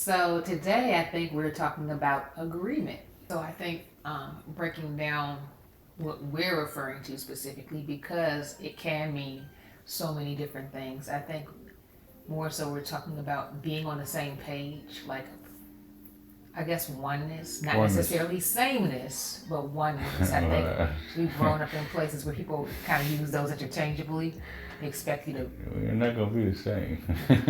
So today I think we're talking about agreement. So I think breaking down what we're referring to specifically because it can mean so many different things. I think more so we're talking about being on the same page, like I guess oneness, not Oneness. necessarily sameness, but oneness. I think we've grown up in places where people kind of use those interchangeably. They expect you to. We're not gonna be the same.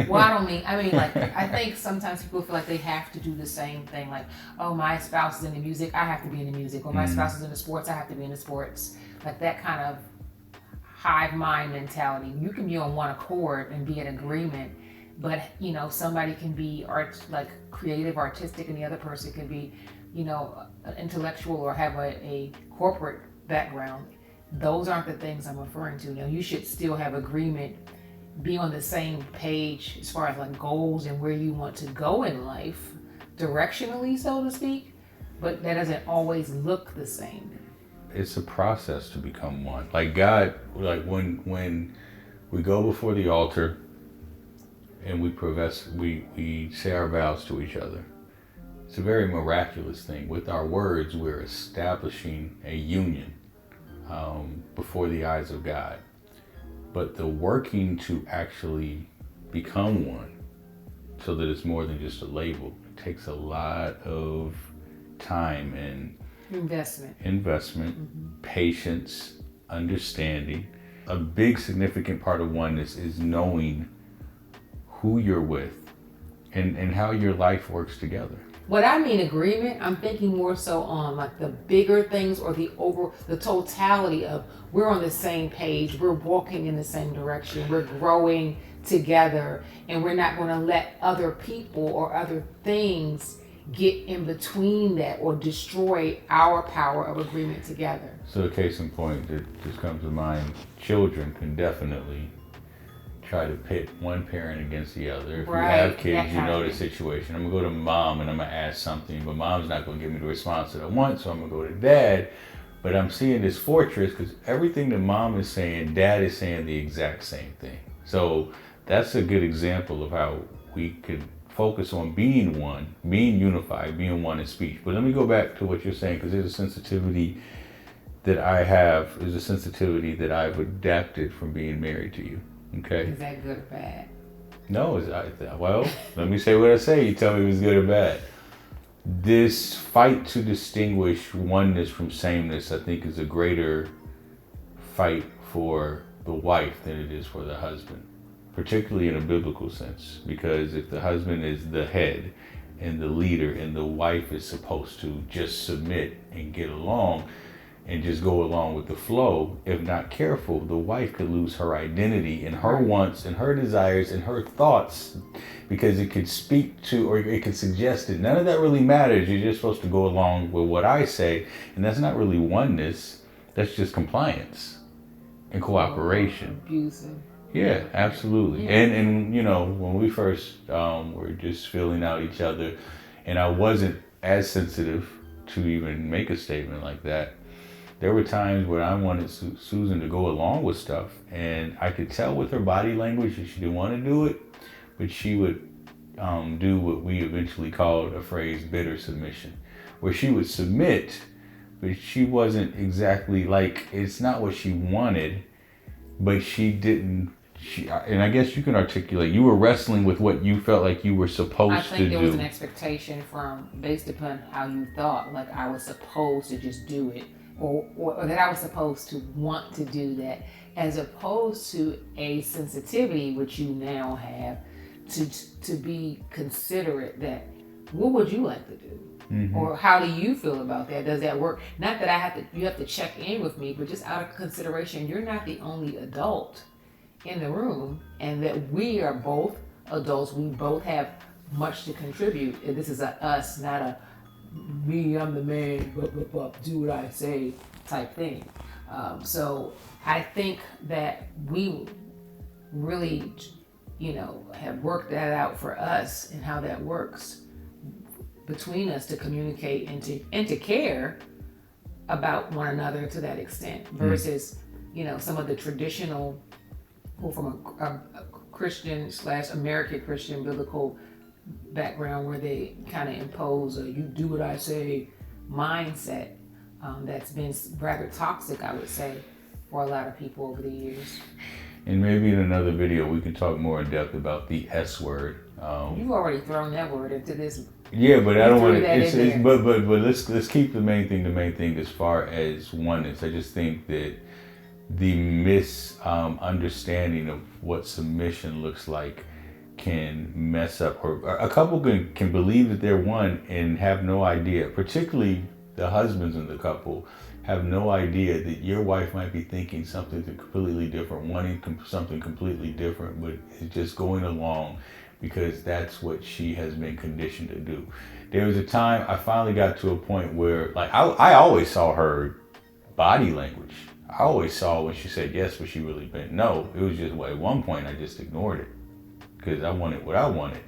Well, I mean, like, I think sometimes people feel like they have to do the same thing. Like, oh, my spouse is in the music, I have to be in the music. Or my spouse is in the sports, I have to be in the sports. Like that kind of hive mind mentality. You can be on one accord and be in agreement, but somebody can be like creative, artistic, and the other person can be, intellectual or have a corporate background. Those aren't the things I'm referring to. You should still have agreement, be on the same page as far as like goals and where you want to go in life, directionally, so to speak. But that doesn't always look the same. It's a process to become one. Like God, like when we go before the altar and we say our vows to each other. It's a very miraculous thing. With our words, we're establishing a union before the eyes of God. But the working to actually become one, so that it's more than just a label, it takes a lot of time and investment, patience, understanding. A big significant part of oneness is knowing who you're with and how your life works together. What I mean agreement, I'm thinking more so on like the bigger things or the totality of we're on the same page, we're walking in the same direction, we're growing together, and we're not going to let other people or other things get in between that or destroy our power of agreement together. So a case in point that just comes to mind, children can definitely try to pit one parent against the other. If you have kids, you know the situation. I'm gonna go to mom and I'm gonna ask something, but mom's not gonna give me the response that I want, so I'm gonna go to dad. But I'm seeing this fortress because everything that mom is saying, dad is saying the exact same thing. So that's a good example of how we could focus on being one, being unified, being one in speech. But let me go back to what you're saying, because there's a sensitivity that I have, there's a sensitivity that I've adapted from being married to you. Okay. Is that good or bad? No, well, let me say what I say. You tell me if it's good or bad. This fight to distinguish oneness from sameness, I think, is a greater fight for the wife than it is for the husband, particularly in a biblical sense. Because if the husband is the head and the leader and the wife is supposed to just submit and get along, and just go along with the flow, if not careful, the wife could lose her identity and her wants and her desires and her thoughts, because it could speak to, or it could suggest that none of that really matters. You're just supposed to go along with what I say, and that's not really oneness. That's just compliance and cooperation. Abusive. Yeah, absolutely. Yeah. And when we first were just filling out each other, and I wasn't as sensitive to even make a statement like that, there were times where I wanted Susan to go along with stuff, and I could tell with her body language that she didn't want to do it, but she would do what we eventually called a phrase, bitter submission, where she would submit, but she wasn't exactly like, it's not what she wanted, but she didn't. And I guess you can articulate, you were wrestling with what you felt like you were supposed to do. I think there was an expectation based upon how you thought, like I was supposed to just do it. Or that I was supposed to want to do that, as opposed to a sensitivity which you now have to be considerate that what would you like to do? Mm-hmm. Or how do you feel about that? Does that work? Not that you have to check in with me, but just out of consideration, you're not the only adult in the room, and that we are both adults. We both have much to contribute. And this is a us, not a me, I'm the man, do what I say type thing. So I think that we really, have worked that out for us and how that works between us to communicate and to care about one another to that extent versus, some of the traditional, from a Christian / American Christian biblical background where they kind of impose a "you do what I say" mindset that's been rather toxic, I would say, for a lot of people over the years. And maybe in another video we can talk more in depth about the S word. You've already thrown that word into this. Yeah, but I don't want to. But let's keep the main thing as far as oneness. I just think that the misunderstanding of what submission looks like can mess up, or a couple can believe that they're one and have no idea, particularly the husbands in the couple have no idea that your wife might be thinking something completely different, wanting something completely different, but is just going along because that's what she has been conditioned to do. There was a time I finally got to a point where, like, I always saw her body language. I always saw when she said yes, but she really meant no. It was just, well, at one point I just ignored it because I wanted what I wanted.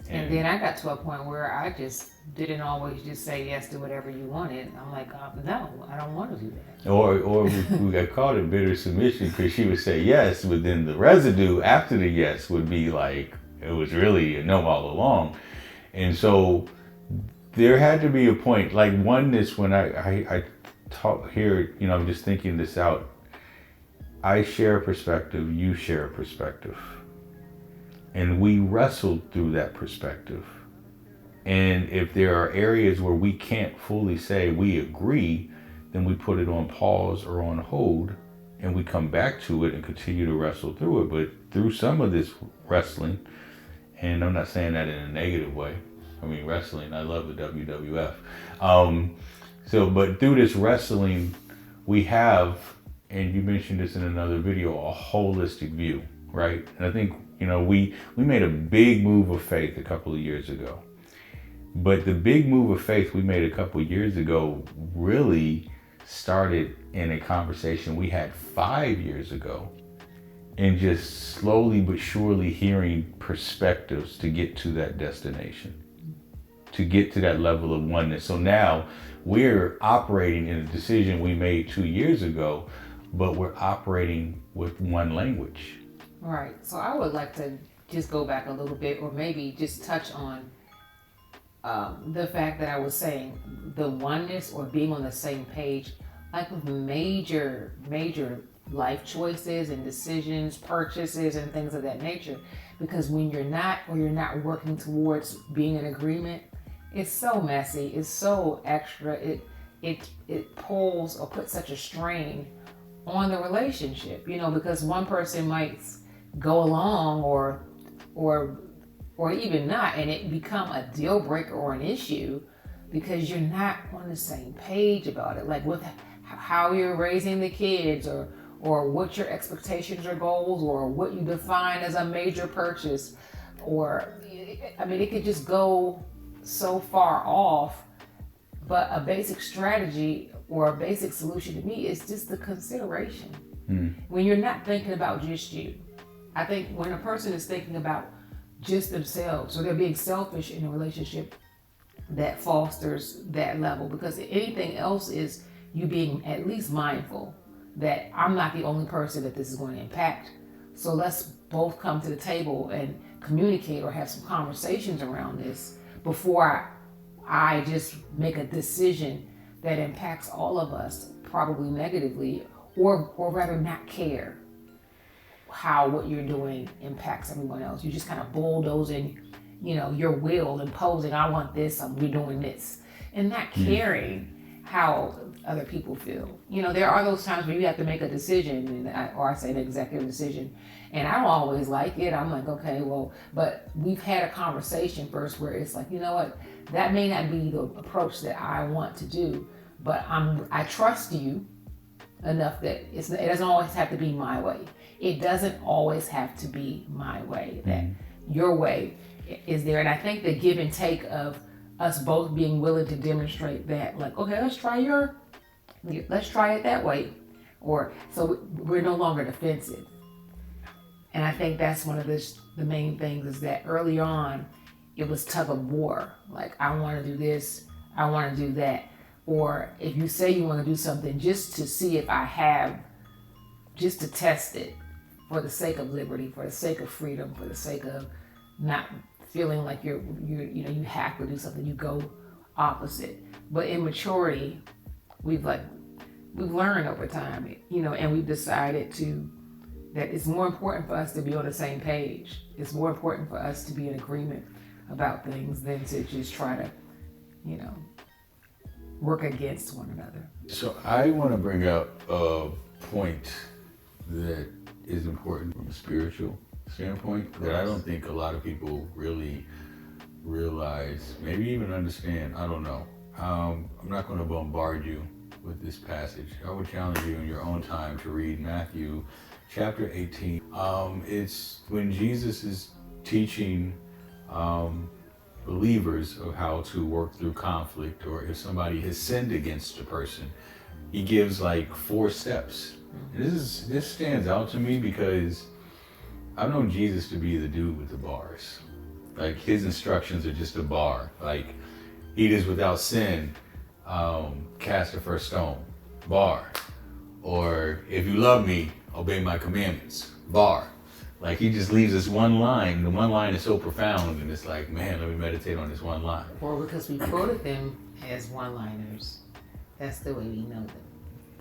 And then I got to a point where I just didn't always just say yes to whatever you wanted. I'm like, no, I don't want to do that. Or we got called a bitter submission because she would say yes, but then the residue after the yes would be like, it was really a no all along. And so there had to be a point, like oneness, when I talk here, you know, I'm just thinking this out. I share a perspective, you share a perspective. And we wrestled through that perspective. And if there are areas where we can't fully say we agree, then we put it on pause or on hold, and we come back to it and continue to wrestle through it. But through some of this wrestling, and I'm not saying that in a negative way. I mean, wrestling, I love the WWF. But through this wrestling, we have, and you mentioned this in another video, a holistic view, right? And I think, you know, we made a big move of faith a couple of years ago. But the big move of faith we made a couple of years ago really started in a conversation we had 5 years ago, and just slowly but surely hearing perspectives to get to that destination, to get to that level of oneness. So now we're operating in a decision we made 2 years ago, but we're operating with one language. Right. So I would like to just go back a little bit, or maybe just touch on the fact that I was saying the oneness or being on the same page, like with major life choices and decisions, purchases, and things of that nature. Because when you're not working towards being in agreement, it's so messy. It's so extra. It pulls or puts such a strain on the relationship. You know, because one person might go along or even not, and it become a deal breaker or an issue because you're not on the same page about it, like with how you're raising the kids, or what your expectations or goals, or what you define as a major purchase, or I mean, it could just go so far off. But a basic strategy or a basic solution to me is just the consideration. When you're not thinking about just you. I think when a person is thinking about just themselves, or they're being selfish in a relationship, that fosters that level, because anything else is you being at least mindful that I'm not the only person that this is going to impact. So let's both come to the table and communicate or have some conversations around this before I just make a decision that impacts all of us, probably negatively, or rather not care how what you're doing impacts everyone else. You just kind of bulldozing, you know, your will, imposing, I want this, we're doing this, and not caring how other people feel. You know, there are those times where you have to make a decision, or I say an executive decision, and I don't always like it. I'm like, okay, well, but we've had a conversation first where it's like, you know what, that may not be the approach that I want to do, but I trust you enough that it doesn't always have to be my way. It doesn't always have to be my way, that your way is there. And I think the give and take of us both being willing to demonstrate that, like, okay, let's try it that way. Or so we're no longer defensive. And I think that's one of the main things, is that early on, it was tug of war. Like, I want to do this, I want to do that. Or if you say you want to do something just to see if I have, just to test it, for the sake of liberty, for the sake of freedom, for the sake of not feeling like you have to do something, you go opposite. But in maturity, we've learned over time, and we've decided that it's more important for us to be on the same page. It's more important for us to be in agreement about things than to just try to, work against one another. So I want to bring up a point that is important from a spiritual standpoint that I don't think a lot of people really realize, maybe even understand. I don't know. I'm not going to bombard you with this passage. I would challenge you in your own time to read Matthew chapter 18. It's when Jesus is teaching believers of how to work through conflict, or if somebody has sinned against a person, he gives like 4 steps. This stands out to me because I've known Jesus to be the dude with the bars. Like, his instructions are just a bar. Like, he is without sin, cast the first stone, bar. Or, if you love me, obey my commandments, bar. Like, he just leaves us one line. The one line is so profound, and it's like, man, let me meditate on this one line. Or because we quoted them as one-liners, that's the way we know them.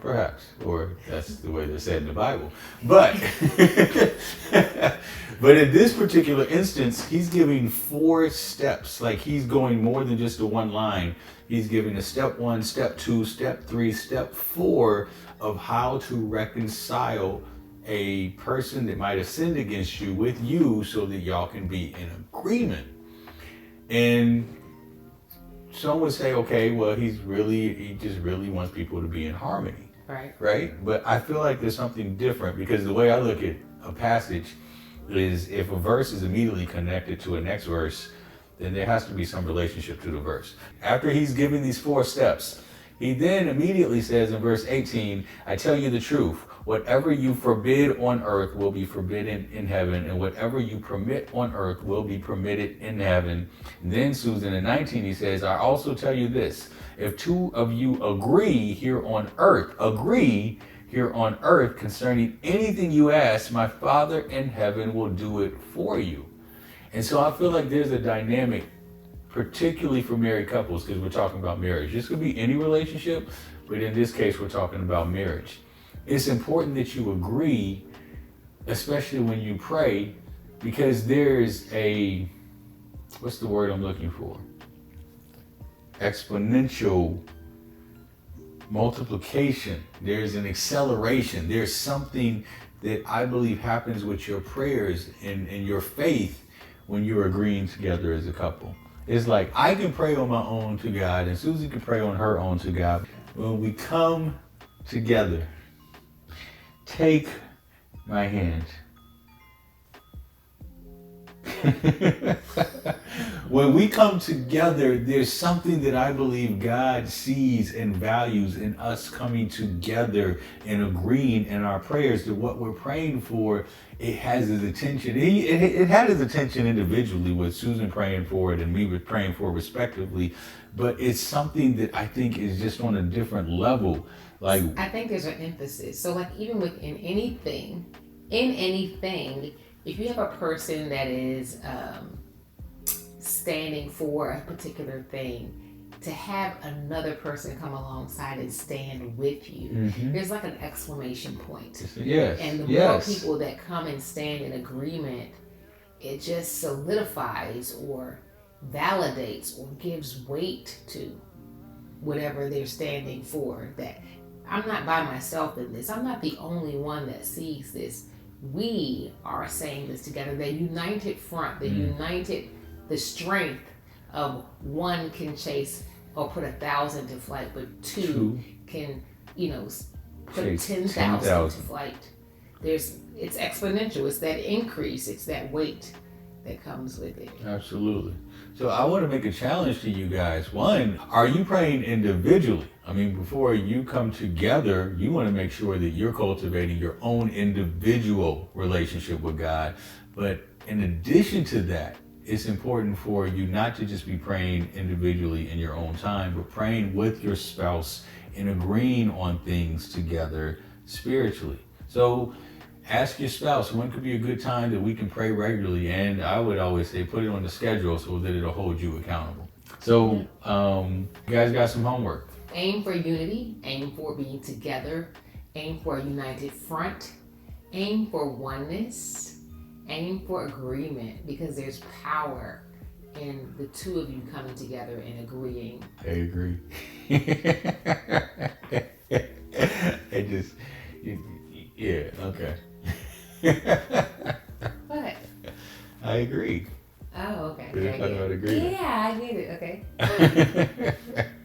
Perhaps, or that's the way they're said in the Bible. But, but in this particular instance, he's giving 4 steps. Like, he's going more than just a one line. He's giving a step 1, step 2, step 3, step 4 of how to reconcile a person that might have sinned against you with you so that y'all can be in agreement. And some would say, okay, well, he just really wants people to be in harmony. Right? But I feel like there's something different, because the way I look at a passage is, if a verse is immediately connected to a next verse, then there has to be some relationship to the verse. After he's given these 4 steps, he then immediately says in verse 18, I tell you the truth, whatever you forbid on earth will be forbidden in heaven, and whatever you permit on earth will be permitted in heaven. And then, Susan, in 19, he says, I also tell you this, if 2 of you agree here on earth concerning anything you ask, my Father in heaven will do it for you. And so I feel like there's a dynamic, particularly for married couples, because we're talking about marriage. This could be any relationship, but in this case, we're talking about marriage. It's important that you agree, especially when you pray, because there's what's the word I'm looking for? Exponential multiplication. There's an acceleration. There's something that I believe happens with your prayers and your faith when you're agreeing together as a couple. It's like, I can pray on my own to God, and Susie can pray on her own to God. When we come together, take my hand. When we come together, there's something that I believe God sees and values in us coming together and agreeing in our prayers that what we're praying for, it has his attention. It had his attention individually, with Susan praying for it and me praying for it respectively, but it's something that I think is just on a different level. Like, I think there's an emphasis. So like, even within anything, if you have a person that is standing for a particular thing, to have another person come alongside and stand with you, there's like an exclamation point. Yes. And the more people that come and stand in agreement, it just solidifies or validates or gives weight to whatever they're standing for. That I'm not by myself in this. I'm not the only one that sees this. We are saying this together. The united front, the strength of one can chase or put 1,000 to flight, but two can, put 10,000 to flight. It's exponential. It's that increase. It's that weight that comes with it. Absolutely. So I want to make a challenge to you guys. One, are you praying individually? I mean, before you come together, you want to make sure that you're cultivating your own individual relationship with God. But in addition to that, it's important for you not to just be praying individually in your own time, but praying with your spouse and agreeing on things together spiritually. So ask your spouse when could be a good time that we can pray regularly, and I would always say put it on the schedule so that it'll hold you accountable. So you guys got some homework. Aim for unity, aim for being together, aim for a united front, aim for oneness, aim for agreement, because there's power in the two of you coming together and agreeing. I agree. Yeah, okay. What? I agree. Oh, okay. We're talking about agreement. Yeah, I get it. Okay.